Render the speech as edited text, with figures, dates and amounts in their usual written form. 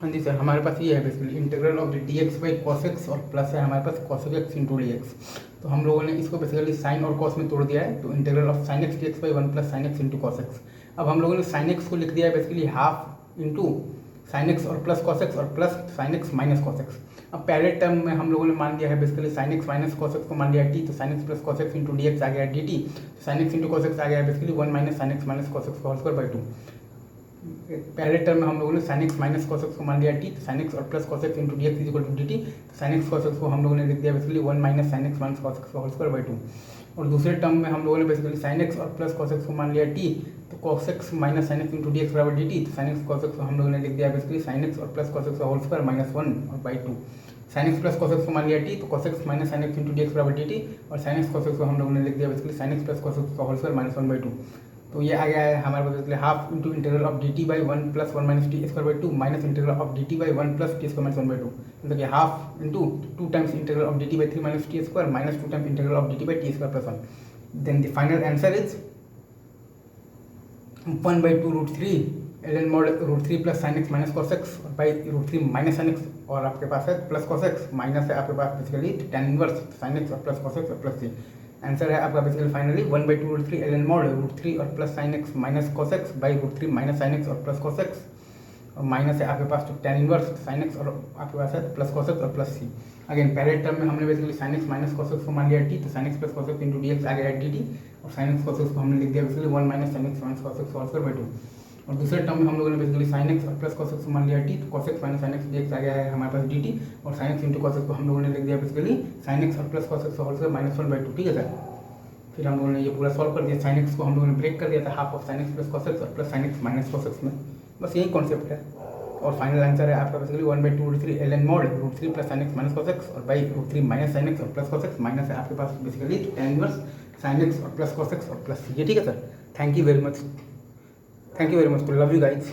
हाँ जी सर, हमारे पास ये है basically integral of D X by cos X और प्लस है हमारे पास cos X into D X. तो हम लोगों ने इसको बेसिकली साइन और कॉस में तोड़ दिया है, तो integral of sine X D X by one plus sine X into cos x. अब हम लोगों ने साइन एक्स को लिख दिया है basically half into sine X और प्लस कॉस एक्स और plus sine X minus cos x. अब पहले टर्म में हम लोगों ने मान दिया है basically sine X minus cos X को मान लिया टी, तो sine X plus cos X into D X आ गया D T. Sine X into cos X आ गया basically one minus sine X minus cos X का होल स्क्वायर बाई टू। पहले टर्म में हम लोगों ने sine X minus cos X को मान लिया टी, तो साइन एक्स और plus cos X into D X is equal to D T. Sine X cos X को हम लोगों ने लिख दिया basically one minus sine X minus cos X का होल स्क्वायर बाई टू। और दूसरे टर्म में हम लोगों ने बेसिकली साइन एक्स और प्लस कॉस एक्स को मान लिया टी, तो cos X minus sine X into D X बराबर डी टी। तो साइन एक्स कॉस एक्स को हम लोगों ने लिख दिया बेसिकली साइन एक्स और प्लस कॉस एक्स का होल स्क्वायर माइनस वन और by two. Sine X plus cos X को मान लिया टी, तो cos X minus sine X into D X बराबर डी टी। और साइन एक्स कॉस एक्स को हम लोगों ने लिख दिया basically sine X plus cos X का whole square minus one by two. तो ये आ गया है हमारे पास basically half into integral of D T by one plus one minus T square by two minus integral of D T by one plus T square minus one by two. मतलब कि half into two times integral of D T by three minus T square minus two times integral of D T by T square plus one. Then the final answer is one by two root three L mod root three plus sine X minus cos X by root three minus sine X, और आपके पास है plus cos X minus है आपके पास basically tan inverse sine X और plus cos X और plus three. Answer है आपका basically finally one by two root three L mod root three और plus sine X minus cos X by root three minus sine X और plus cos X, और minus है आपके पास तो ten inverse sine X और आपके पास है प्लस कॉस एक्स और प्लस सी। अगेन पहले टर्म में हमने basically sine X minus cos X को मान लिया टी, तो sine X plus cos X into D X आ गया डी टी। और साइन एक्स कॉस एक्स को हमने लिख दिया basically one minus sine X minus cos X whole square by two. और दूसरे टर्म में हम लोगों ने बेसिकली साइन एक्स और प्लस कॉस एक्स को मान लिया टी, तो cos X minus sine X D X आ गया है हमारे पास डी टी। और sine X into cos X को हम लोगों ने लिख दिया बेसिकली साइन एक्स और plus cos X whole square minus one by two. ठीक है सर, फिर हम लोगों ने ये पूरा सॉल्व कर दिया। साइन एक्स को हम लोगों ने ब्रेक कर दिया था half of sine X plus cos X और plus sine X minus cos X में, बस यही कॉन्सेप्ट है। और फाइनल आंसर है आपका basically one by two root three L N mod root three plus sine X minus cos X और by root three minus sine X और plus cos X minus है आपके पास basically tan inverse sine X और plus cos X और plus ये। ठीक है sir, thank you very much, thank you very much, love you guys.